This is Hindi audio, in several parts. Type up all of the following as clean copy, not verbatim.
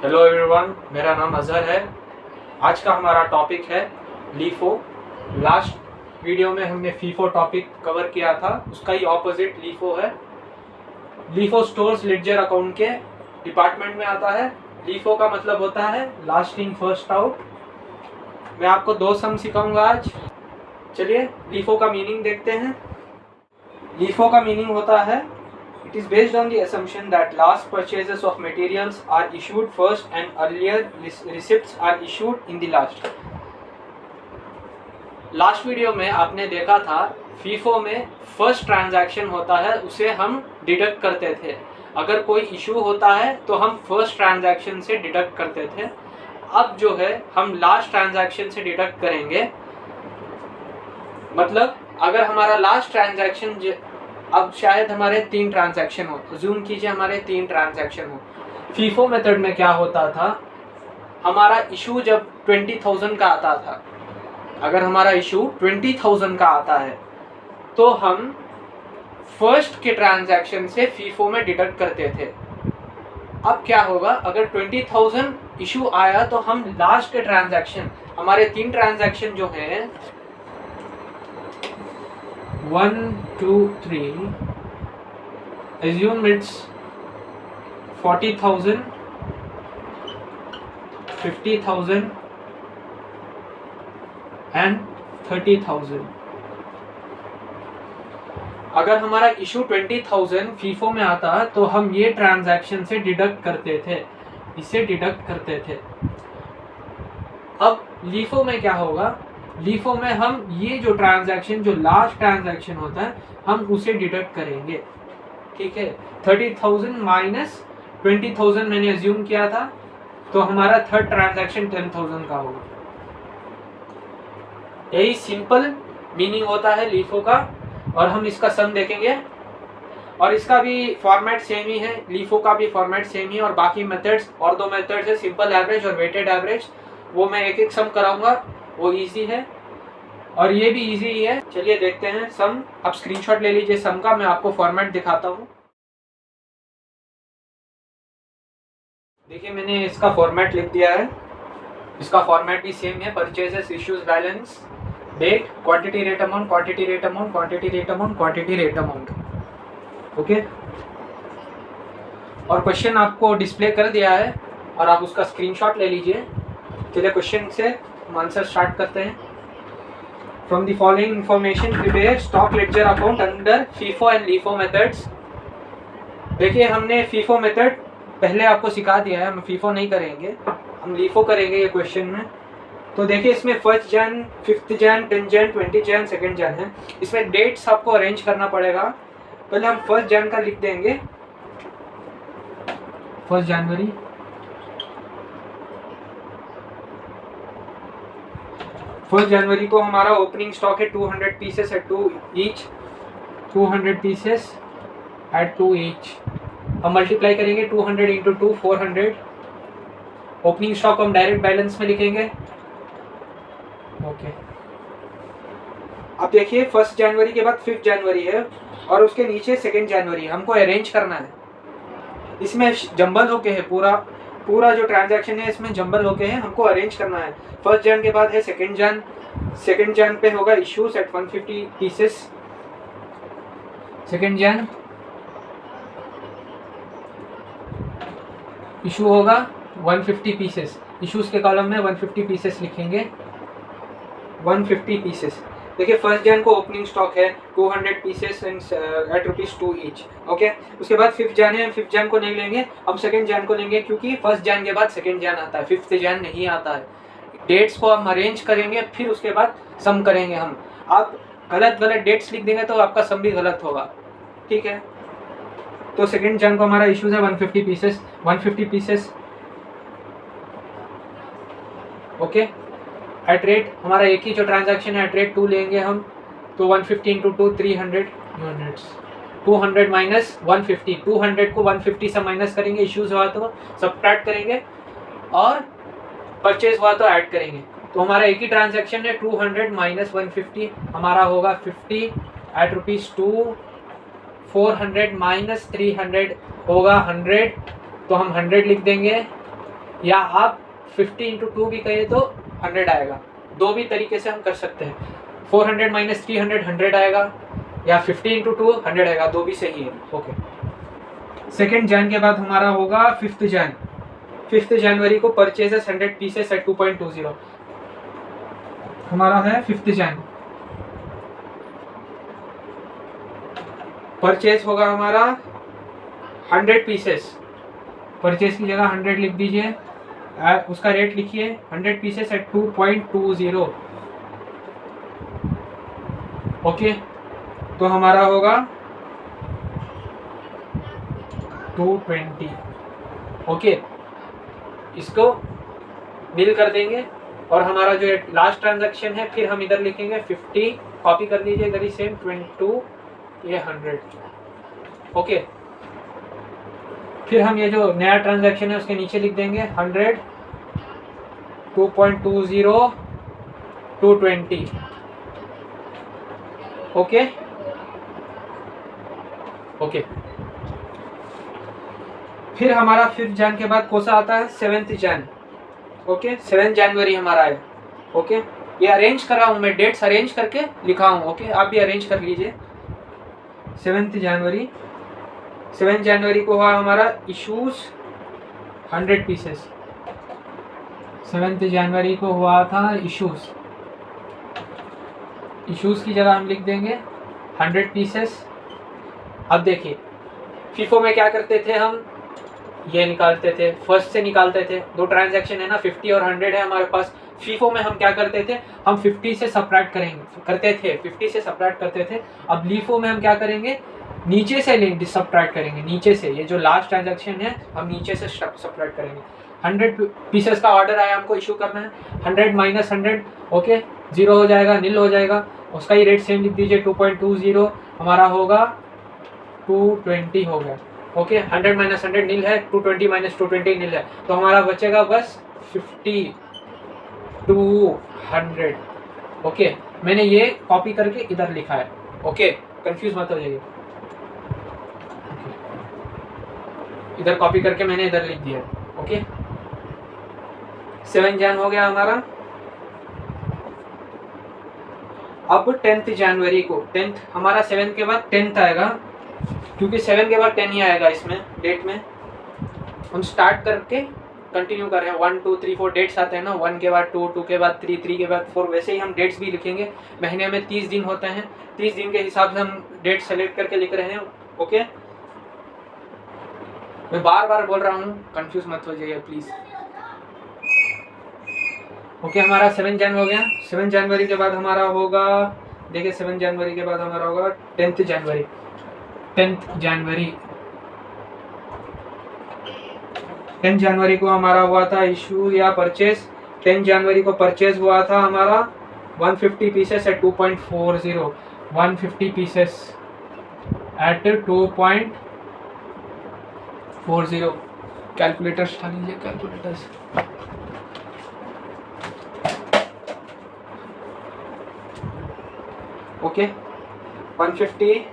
हेलो एवरीवन, मेरा नाम अजहर है। आज का हमारा टॉपिक है लीफो। लास्ट वीडियो में हमने फीफो टॉपिक कवर किया था, उसका ही ऑपोजिट लीफो है। लीफो स्टोर्स लेडजर अकाउंट के डिपार्टमेंट में आता है। लीफो का मतलब होता है लास्ट इन फर्स्ट आउट। मैं आपको दो सम सिखाऊंगा आज। चलिए लीफो का मीनिंग देखते हैं। लीफो का मीनिंग होता है it is based on the assumption that last purchases of materials are issued first and earlier receipts are issued in the last. Last video में आपने देखा था फीफो में फर्स्ट ट्रांजैक्शन होता है उसे हम डिडक्ट करते थे। अगर कोई इशू होता है तो हम फर्स्ट ट्रांजैक्शन से डिडक्ट करते थे। अब जो है हम लास्ट ट्रांजैक्शन से डिडक्ट करेंगे। मतलब अगर हमारा लास्ट ट्रांजैक्शन, अब शायद हमारे 3 ट्रांजैक्शन हो, अज्यूम कीजिए हमारे 3 ट्रांजैक्शन हो। फीफो मेथड में क्या होता था, हमारा इशू जब 20,000 का आता था, अगर हमारा इशू 20,000 का आता है तो हम फर्स्ट के ट्रांजैक्शन से फीफो में डिडक्ट करते थे। अब क्या होगा, अगर 20,000 इशू आया तो हम लास्ट के ट्रांजैक्शन, हमारे 3 ट्रांजैक्शन जो हैं 1, 2, 3, assume it's 40,000, 50,000 and 30,000। अगर हमारा इशू 20,000 फीफो में आता तो हम ये ट्रांजैक्शन से डिडक्ट करते थे, इसे डिडक्ट करते थे। अब लीफो में क्या होगा, लीफो में हम ये जो ट्रांजैक्शन, जो लास्ट ट्रांजैक्शन होता है, हम उसे डिडक्ट करेंगे। ठीक है, 30,000 माइनस 20,000 मैंने अज्यूम किया था, तो हमारा थर्ड ट्रांजैक्शन 10,000 का होगा। यही सिंपल मीनिंग होता है लीफो का, और हम इसका सम देखेंगे। और इसका भी फॉर्मेट सेम ही है, लीफो का भी फॉर्मेट सेम ही है। और बाकी मेथड्स, और 2 मेथड्स है, सिंपल एवरेज और वेटेड एवरेज, वो मैं एक एक सम कराऊंगा, वो इजी है और ये भी इजी ही है। चलिए देखते हैं सम। आप स्क्रीनशॉट ले लीजिए सम का, मैं आपको फॉर्मेट दिखाता हूँ। देखिए मैंने इसका फॉर्मेट लिख दिया है। इसका फॉर्मेट भी सेम है, purchases, issues, balance, date, quantity, rate, amount, quantity, rate, amount, quantity, rate, amount, quantity, rate, amount. Okay, और क्वेश्चन आपको डिस्प्ले कर दिया है और आप उसका स्क्रीनशॉट ले लीजिए। चलिए क्वेश्चन से हम आंसर स्टार्ट करते हैं। From the following information prepare stock ledger account under FIFO and LIFO methods. देखिए हमने फीफो मेथड पहले आपको सिखा दिया है, हम फीफो नहीं करेंगे, हम लीफो करेंगे ये क्वेश्चन में। तो देखिए इसमें 1 जन, 5 जन, 10 जन, 20 जन, 2 जन है। इसमें डेट्स आपको अरेंज करना पड़ेगा। पहले हम 1 जन का लिख देंगे, 1 जनवरी। फर्स्ट जनवरी को हमारा ओपनिंग स्टॉक है 200 pieces at 2 each, 200 pieces at 2 each. हम मल्टीप्लाई करेंगे 200 इंटू 2, 400। ओपनिंग स्टॉक हम डायरेक्ट बैलेंस में लिखेंगे। ओके, अब देखिए 1 जनवरी के बाद 5 जनवरी है और उसके नीचे 2 जनवरी, हमको अरेंज करना है। इसमें जंबल होके है, पूरा जो ट्रांजैक्शन है इसमें जंबल होके है, हमको अरेंज करना है। 1 जन के बाद है 2 जन, 2 जन पे होगा इश्यूज एट 150 पीसेस। 2 जन इशू होगा 150 पीसेस, इश्यूज के कॉलम में 150 पीसेस लिखेंगे, 150 पीसेस। देखिए 1 जन को ओपनिंग स्टॉक है 200 पीसेस एट ₹2 ईच। ओके, उसके बाद 5 जन है, 5 जन को नहीं लेंगे, हम 2 जन को लेंगे, क्योंकि 1 जन के बाद 2 जन आता है, 5th जन नहीं आता है। डेट्स को हम अरेंज करेंगे, फिर उसके बाद सम करेंगे हम। आप गलत डेट्स लिख देंगे तो आपका सम भी गलत होगा। ठीक है, तो 2 जन को हमारा इश्यूज है 150 pieces, 150 pieces. Okay, at rate हमारा एक ही जो ट्रांजैक्शन है, एट रेट 2 लेंगे हम, तो 150 इंटू 2, 300 यूनिट्स। 200 माइनस 150, 200 को 150 से माइनस करेंगे, इश्यूज हुआ तो सब्ट्रैक्ट करेंगे और परचेज हुआ तो ऐड करेंगे। तो हमारा एक ही ट्रांजैक्शन है, 200 माइनस 150 हमारा होगा 50 एट ₹2। 400 माइनस 300 होगा 100, तो हम 100 लिख देंगे। या आप 50 इंटू 2 भी कहें तो 100 आएगा। दो भी तरीके से हम कर सकते हैं। 400 माइनस 300 100 आएगा, या 50 इंटू 2 100 आएगा, दो भी सही है। ओके, सेकेंड जैन के बाद हमारा होगा 5th जैन। 5th जनवरी को परचेजेस 100 पीसेस एट 2.20 हमारा है 5th जैन। परचेज होगा हमारा 100 पीसेस, परचेज की जगह 100 लिख दीजिए, उसका रेट लिखिए 100 पीसेस एट 2.20। ओके, तो हमारा होगा 220। ओके, इसको बिल कर देंगे और हमारा जो लास्ट ट्रांजैक्शन है फिर हम इधर लिखेंगे 50, कॉपी कर लीजिए इधर ही सेम 22, ये 100। ओके, फिर हम ये जो नया ट्रांजैक्शन है उसके नीचे लिख देंगे 100, 2.20, 220। ओके ओके, फिर हमारा 5th जैन के बाद कौन सा आता है? 7th जैन। ओके, 7 जनवरी हमारा है। ओके, ये अरेंज कर रहा हूँ मैं, डेट्स अरेंज करके लिखा हूँ। ओके, आप भी अरेंज कर लीजिए। 7th जनवरी, 7 जनवरी को हुआ हमारा इशूज 100 पीसेस। 7th जनवरी को हुआ था इशूज, इशूज की जगह हम लिख देंगे 100 पीसेस। अब देखिए फीफो में क्या करते थे हम, ये निकालते थे, फर्स्ट से निकालते थे। दो ट्रांजैक्शन है ना, 50 और 100 है हमारे पास। फीफो में हम क्या करते थे, हम 50 से सब्ट्रैक्ट करते थे, 50 से सब्ट्रैक्ट करते थे। अब लीफो में हम क्या करेंगे, नीचे से सब्ट्रैक्ट करेंगे, नीचे से। ये जो लास्ट ट्रांजैक्शन है हम नीचे से सब्ट्रैक्ट करेंगे। 100 पीसेस का ऑर्डर आया, हमको इशू करना है। 100 माइनस 100, ओके, 0 हो जाएगा, नील हो जाएगा। उसका ही रेट सेम लिख दीजिए 2.20, हमारा होगा 220 हो गया। ओके, 100 माइनस 100 नील है, 220 माइनस 220 नील है, तो हमारा बचेगा बस 50, 200। ओके, मैंने ये कॉपी करके इधर लिखा है। ओके, कंफ्यूज मत हो जाइए। इधर कॉपी करके मैंने इधर लिख दिया। ओके, 7 जैन हो गया हमारा। अब 10th जनवरी को, 10th हमारा 7 के बाद 10th आएगा, क्योंकि 7 के बाद 10 ही आएगा इसमें डेट में। हम स्टार्ट करके कंटिन्यू कर रहे हैं, 1 2 3 4 डेट्स आते हैं ना, 1 के बाद 2, 2 के बाद 3, 3 के बाद 4, वैसे ही हम डेट्स भी लिखेंगे। महीने में 30 दिन होते हैं, 30 दिन के हिसाब से हम डेट सेलेक्ट करके लिख रहे हैं। ओके, मैं बार बार बोल रहा हूँ, कंफ्यूज मत हो जाइए प्लीज। ओके, हमारा 7 जैन हो गया। 7 जनवरी के बाद हमारा होगा, देखिए 7 जनवरी के बाद हमारा होगा 10th जनवरी। 10th जनवरी, 10 जनवरी को हमारा हुआ था इशू या परचेज। 10 जनवरी को परचेज हुआ था हमारा 150 pieces at 2.40, 150 pieces at 2.40। Calculators उठा लीजिए, कैलकुलेटर्स। ओके, 150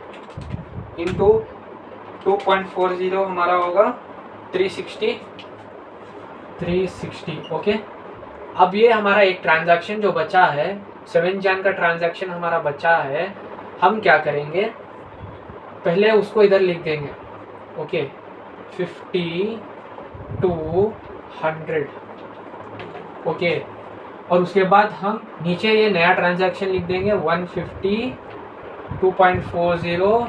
इंटू 2.40 हमारा होगा 360। ओके, अब ये हमारा एक ट्रांजैक्शन जो बचा है, 7 जैन का ट्रांजैक्शन हमारा बचा है। हम क्या करेंगे, पहले उसको इधर लिख देंगे। Okay, 50 to 100। ओके, और उसके बाद हम नीचे ये नया ट्रांजैक्शन लिख देंगे 150, 2.40,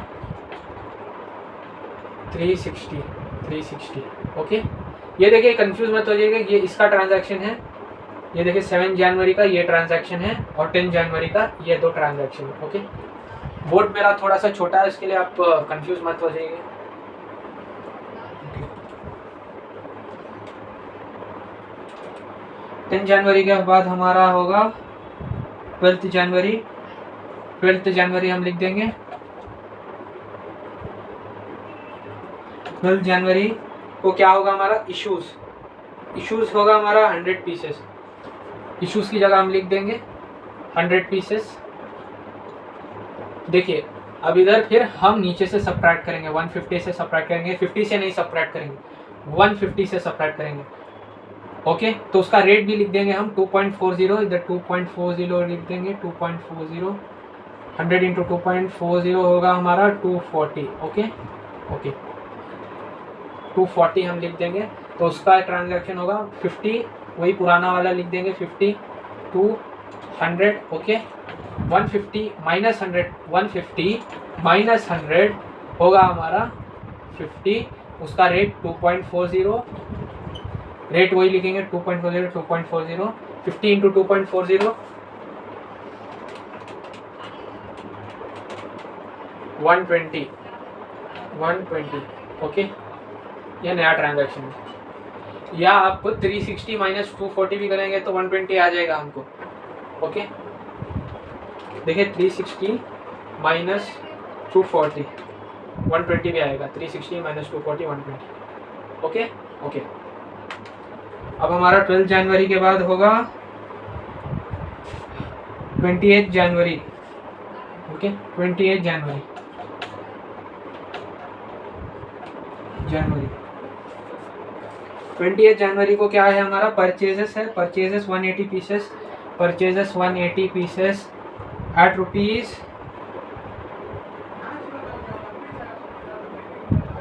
360। ओके, ये देखिए कंफ्यूज मत हो जाइएगा, ये इसका ट्रांजैक्शन है। ये देखिए 7 जनवरी का ये ट्रांजैक्शन है और 10 जनवरी का ये दो ट्रांजैक्शन है। ओके, बोर्ड मेरा थोड़ा सा छोटा है, इसके लिए आप कंफ्यूज मत हो जाइए। 10 जनवरी के बाद हमारा होगा 12th जनवरी। 12th जनवरी हम लिख देंगे। 12 जनवरी को क्या होगा हमारा, इशूज होगा हमारा 100 पीसेस। इशूज की जगह हम लिख देंगे 100 पीसेस। देखिए अब इधर फिर हम नीचे से सब्ट्रैक्ट करेंगे, 150 से सब्ट्रैक्ट करेंगे, 50 से नहीं सब्ट्रैक्ट करेंगे, 150 से सब्ट्रैक्ट करेंगे। ओके, तो उसका रेट भी लिख देंगे हम 2.40, इधर 2.40 लिख देंगे, 2.40, 100 इंटू 2.40 होगा हमारा 240। ओके ओके, 240 हम लिख देंगे। तो उसका ट्रांजैक्शन होगा 50, वही पुराना वाला लिख देंगे 50 टू 100। ओके, 150 माइनस 100, 150 माइनस 100 होगा हमारा 50, उसका रेट 2.40, रेट वही लिखेंगे 2.40, 2.40, 50 इंटू 2.40, 120, 120। ओके, ये नया ट्रांजैक्शन है। या आपको 360 माइनस 240 भी करेंगे तो 120 आ जाएगा हमको। ओके, देखिए 360 माइनस 240, 120 भी आएगा। 360 माइनस 240, 120। ओके ओके, अब हमारा 12 जनवरी के बाद होगा 28 जनवरी। ओके, 28 जनवरी, 28 जनवरी को क्या है हमारा? परचेजेस है। Purchases 180 pieces, purchases 180 pieces at rupees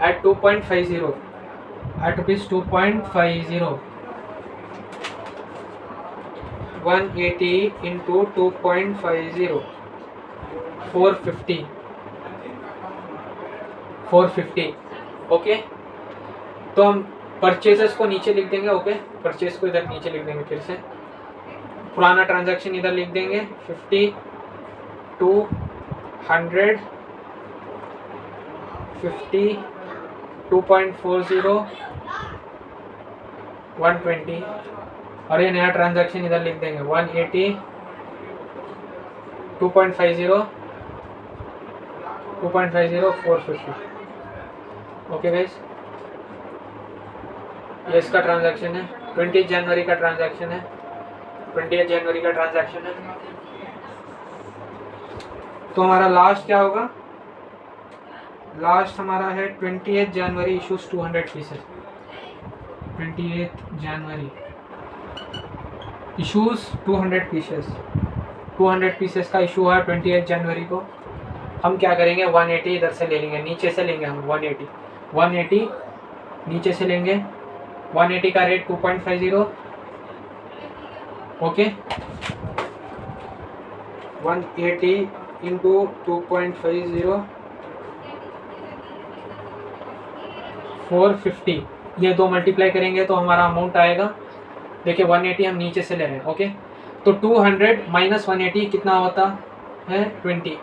at 2.50, at rupees 2.50, 180 into 2.50, 450, 450। Okay, तो हम परचेजेस को नीचे लिख देंगे। ओके, परचेज को इधर नीचे लिख देंगे, फिर से पुराना ट्रांजैक्शन इधर लिख देंगे 50 टू 100, 50, 2.40, 120, और ये नया ट्रांजैक्शन इधर लिख देंगे 180, 2.50, 2.50, 450। ओके गाइस, ये इसका ट्रांजैक्शन है। 20 जनवरी का ट्रांजैक्शन है, 20 जनवरी का ट्रांजैक्शन है। तो हमारा लास्ट क्या होगा? लास्ट हमारा है 28 जनवरी, इशूज 200 पीसेस। 28 जनवरी इशूज 200 पीसेस, 200 पीसेस का इशू है 28 जनवरी को। हम क्या करेंगे? 180 इधर से ले लेंगे, नीचे से लेंगे हम 180 नीचे से लेंगे। 180 का रेट 2.50। ओके, 180 इंटू 2.50, 450, ये दो मल्टीप्लाई करेंगे तो हमारा अमाउंट आएगा। देखिए 180 हम नीचे से ले रहे हैं। ओके, तो 200 माइनस 180 कितना होता है? 20।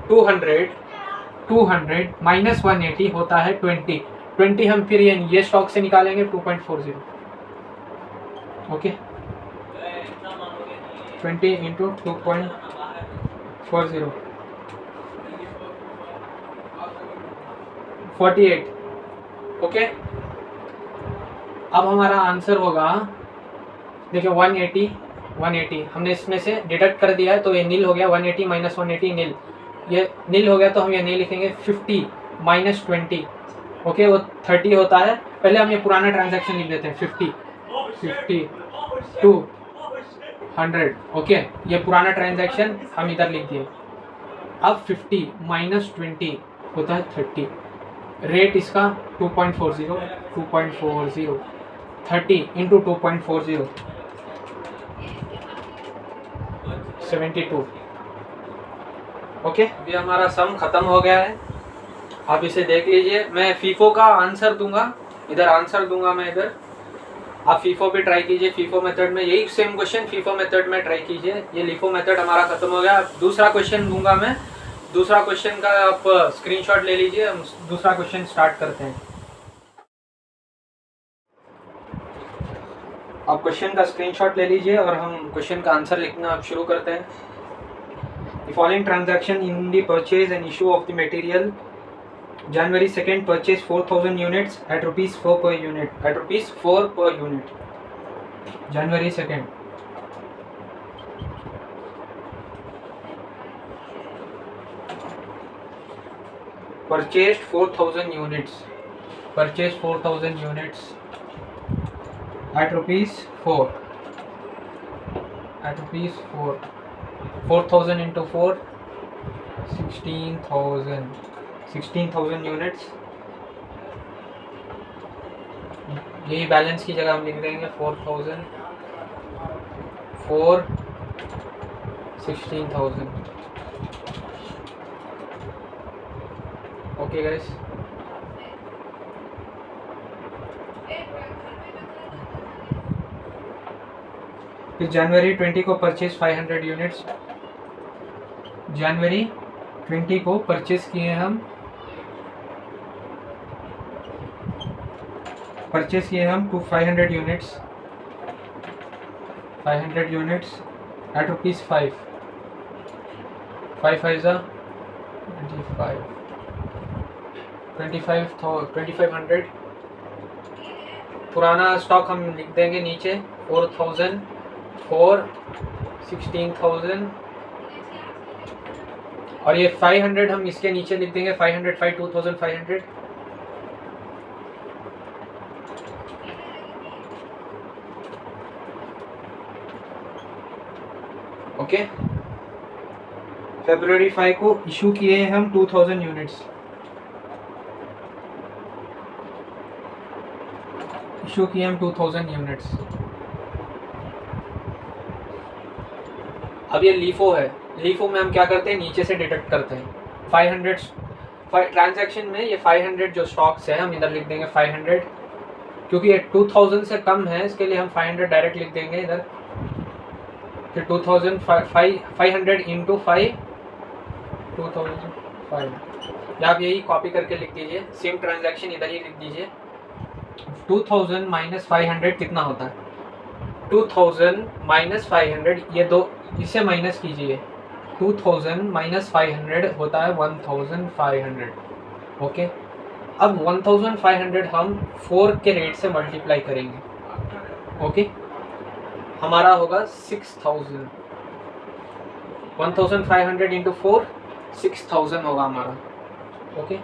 200 माइनस 180 होता है 20 हम फिर ये स्टॉक से निकालेंगे 2.40। Okay, 20 into 2.40, 48। ओके, अब हमारा आंसर होगा, देखिए 180 हमने इसमें से डिडक्ट कर दिया है तो ये नील हो गया। 180 माइनस 180 नील, ये नील हो गया तो हम ये नहीं लिखेंगे। 50 माइनस 20, ओके, वो 30 होता है। पहले हम ये पुराना ट्रांजैक्शन लिख देते हैं 50 टू 100। ओके, ये पुराना ट्रांजैक्शन हम इधर लिख दिए। अब 50 माइनस 20 होता है 30, रेट इसका 2.40, 30 इंटू 2.40, 72। ओके, अभी हमारा सम खत्म हो गया है, आप इसे देख लीजिए। मैं फीफो का आंसर दूंगा, इधर आंसर दूंगा मैं इधर, आप फीफो पे ट्राई कीजिए। फीफो मेथड में यही सेम क्वेश्चन फीफो मेथड में ट्राई कीजिए। ये लिफो मेथड हमारा खत्म हो गया। दूसरा क्वेश्चन दूंगा मैं, दूसरा क्वेश्चन का आप स्क्रीनशॉट ले लीजिए, हम दूसरा क्वेश्चन स्टार्ट करते हैं। आप क्वेश्चन का स्क्रीनशॉट ले लीजिए और हम क्वेश्चन का आंसर लिखना अब शुरू करते हैं। The following transaction in the purchase and issue of the material: January 2nd, purchase 4,000 units at rupees 4 per unit. At rupees 4 per unit. January 2nd. Purchased 4,000 units. Purchased 4,000 units at rupees 4, at rupees 4, 4,000 into 4, 16,000 units. यही बैलेंस की जगह हम लिख देंगे 4,000, 4, 16,000। ओके गाइस, फिर जनवरी 20 को परचेज 500 यूनिट्स। जनवरी 20 को परचेज किए हम 500 यूनिट्स, 500 यूनिट्स एट रुपीज़ 5, 5 5 2500। पुराना स्टॉक हम लिख देंगे नीचे 4,000, 4, 16,000, और ये 500 हम इसके नीचे लिख देंगे 500, 2,500। ओके, फरवरी 5 को इशू किए हम 2,000 यूनिट्स, इशू किए हम 2,000 यूनिट्स। अब ये लीफो है, लीफो में हम क्या करते हैं, नीचे से डिडक्ट करते हैं 500 ट्रांजैक्शन में। ये 500 जो स्टॉक्स है हम इधर लिख देंगे 500, क्योंकि ये 2,000 से कम है इसके लिए हम 500 डायरेक्ट लिख देंगे इधर। फिर 500 इंटू 5, 2005। या आप यही कॉपी करके लिख दीजिए, सेम ट्रांजैक्शन इधर ही लिख दीजिए। 2000 माइनस 500 कितना होता है, 2000 माइनस 500, ये दो इसे माइनस कीजिए, 2000 माइनस 500 होता है 1500। ओके, अब 1500 हम 4 के रेट से मल्टीप्लाई करेंगे। ओके, हमारा होगा 6000, 1500 इंटू 4, 6000 होगा हमारा। ओके,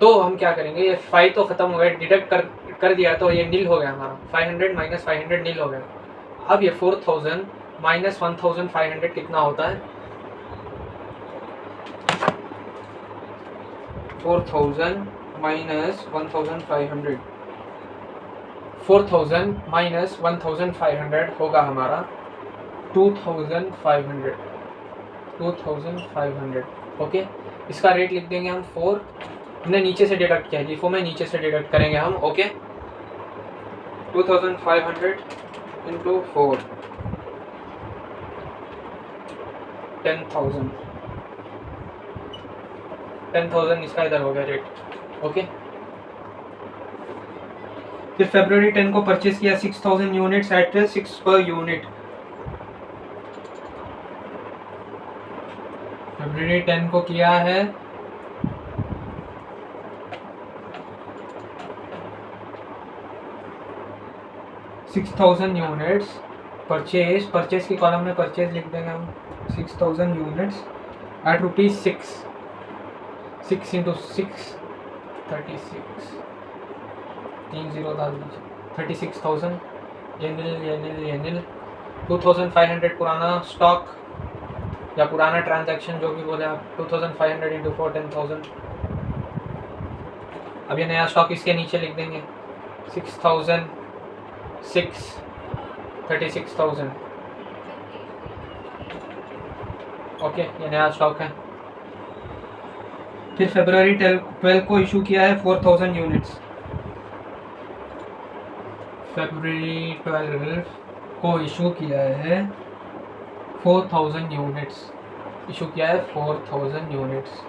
तो हम क्या करेंगे, ये 5 तो ख़त्म हो गया, डिडक्ट कर दिया तो ये नील हो गया हमारा, 500 माइनस 500 नील हो गया। अब ये 4000 माइनस 1500 कितना होता है, 4000 माइनस 1500, 4000 माइनस 1500 होगा हमारा 2500, 2500। ओके, इसका रेट लिख देंगे हम 4, हमने नीचे से डिडक्ट किया, लिफो में नीचे से डिडक्ट करेंगे हम। ओके, 2500 इंटू 4, 10,000, 10,000 इसका इधर हो गया रेट। ओके, फिर फरवरी 10 को परचेस किया 6,000 यूनिट्स एट 6 पर यूनिट। फरवरी 10 को किया है 6,000 यूनिट्स परचेज की कॉलम में परचेज लिख देंगे हम 6,000 यूनिट्स एट रुपीज़ 6, 6 इंटू 6, 36, 30 डाल दीजिए, 36,000। ये नील 2500 पुराना स्टॉक या पुराना ट्रांजैक्शन जो भी बोले आप, 2500 इंटू 4, 10,000। अब ये नया स्टॉक इसके नीचे लिख देंगे 6,000, 6, 36,000। ओके, ये नया स्टॉक है। फिर फरवरी 12 को इशू किया है 4,000 यूनिट्स, फरवरी 12 को इशू किया है 4,000 यूनिट्स, इशू किया है 4,000 यूनिट्स।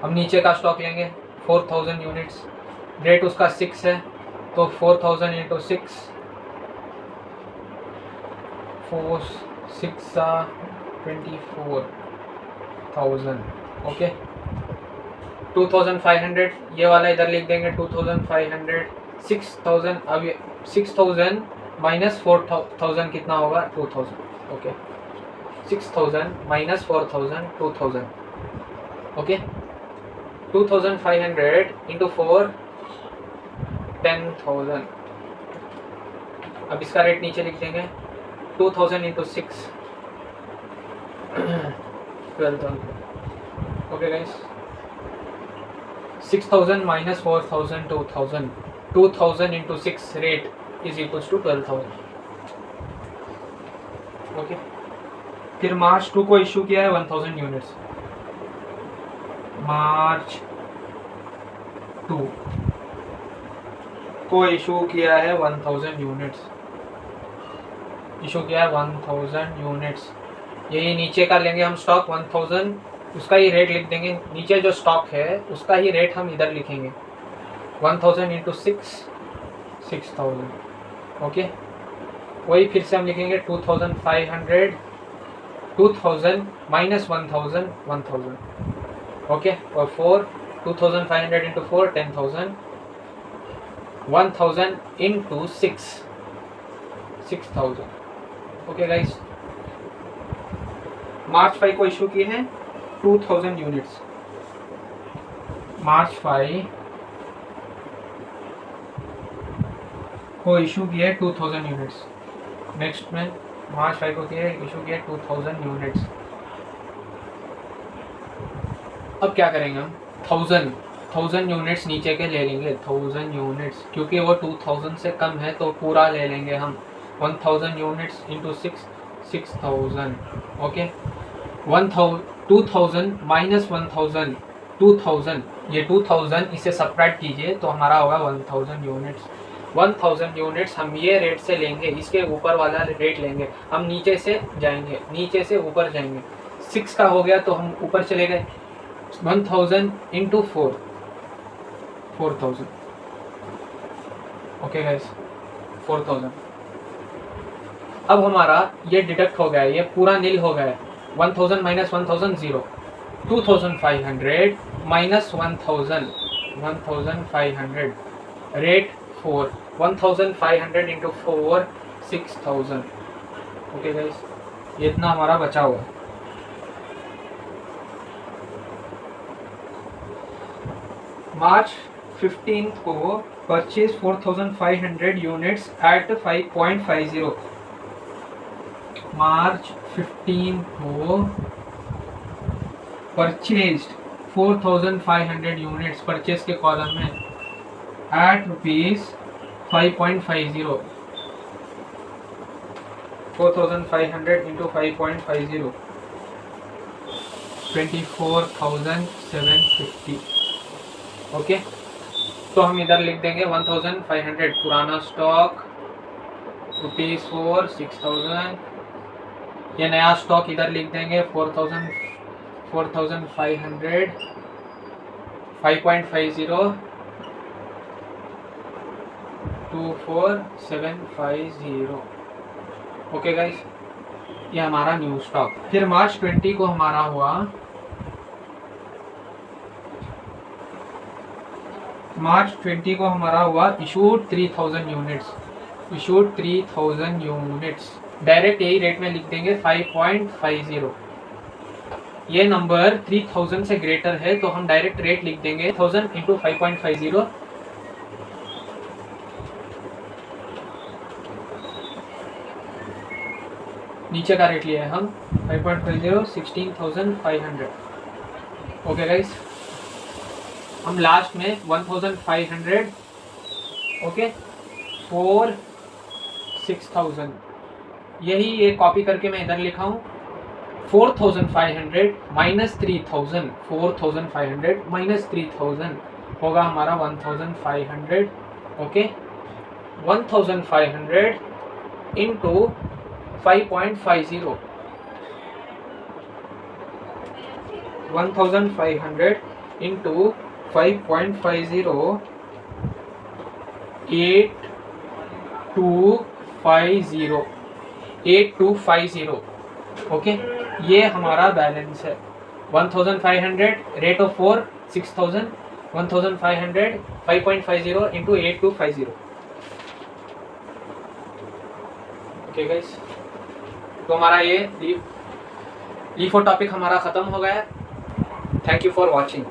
हम नीचे का स्टॉक लेंगे 4,000 यूनिट्स, रेट उसका 6 है तो 4,000 इंटू 6, 4, 6 24,000। ओके, 2,500 ये वाला इधर लिख देंगे 2,500, 6,000। अब ये 6,000 माइनस 4,000 कितना होगा, 2,000। Okay, 6,000 minus 4,000, 2,000। ओके, 2,500 इंटू 4, 10,000, अब इसका रेट नीचे लिख देंगे 2000 into 6 12,000. Okay guys, 6000 minus 4000 2000. 2000 into 6 rate is equals to 12,000. Okay, फिर मार्च 2 को इशू किया है 1000 यूनिट्स. मार्च 2 को इशू किया है 1000 यूनिट्स. इशू किया है 1000 यूनिट्स. यही नीचे का लेंगे हम स्टॉक 1000, उसका ही रेट लिख देंगे. नीचे जो स्टॉक है उसका ही रेट हम इधर लिखेंगे 1000 इंटू 6 6000. ओके, वही फिर से हम लिखेंगे 2500 2000 माइनस 1000 1000. ओके, और 4 2500 इंटू 4 10,000. 1000 इंटू 6 6000. ओके गाइस, मार्च 5 को इशू किए हैं 2000 यूनिट्स. मार्च 5 को इशू किया है 2000 यूनिट्स. नेक्स्ट में मार्च 5 को इशू किया 2000 यूनिट्स. अब क्या करेंगे हम 1000 यूनिट्स नीचे के ले लेंगे. 1000 यूनिट्स क्योंकि वो 2000 से कम है तो पूरा ले लेंगे हम. 1000 यूनिट्स इंटू 6 6000. Okay, 2000 minus 1000 2000. ये 2000 इसे सब्ट्रैक्ट कीजिए तो हमारा होगा 1000 यूनिट्स. 1000 यूनिट्स हम ये रेट से लेंगे, इसके ऊपर वाला रेट लेंगे. हम नीचे से जाएंगे, नीचे से ऊपर जाएंगे. 6 का हो गया तो हम ऊपर चले गए. 1000 इंटू 4 4000. Okay guys, 4000. अब हमारा ये डिडक्ट हो गया, ये पूरा नील हो गया. 1000 minus 1000 0. 2500 minus 1000 1500 rate 4. 1500 into 4 6000. Okay guys, ये इतना हमारा बचा हुआ है. मार्च 15 को परचेज 4500 यूनिट्स एट 5.50. मार्च 15 को परचेज 4500 यूनिट्स परचेज के कॉलम में एट रुपीज 5.50. 4500 इंटू 5.50 24,750. ओके, तो हम इधर लिख देंगे 1500 पुराना स्टॉक ₹4 6000. ये नया स्टॉक इधर लिख देंगे 4500 5.50 24,750. ओके गाइस, ये हमारा न्यू स्टॉक. फिर मार्च 20 को हमारा हुआ issued 3000 units. Issued 3000 units. Direct यही रेट में लिख देंगे 5.50. ये नंबर 3000 से ग्रेटर है तो हम डायरेक्ट रेट लिख देंगे 1000 इंटू 5.50. नीचे का रेट लिया है हम 5.50 16,500. ओके गाइस, हम लास्ट में 1500 ओके 4 6000. यही ये कॉपी करके मैं इधर लिखा हूँ. 4500 माइनस 3000 4500 माइनस 3000 होगा हमारा 1500. Okay, 1500 into 5.50. 1500 इंटू 5.50 8250. ओके, ये हमारा बैलेंस है. 1500 rate of 4 6000. 1500 5.50 into 8250. Okay guys, तो हमारा ये लीफो टॉपिक हमारा ख़त्म हो गया है. Thank you for watching.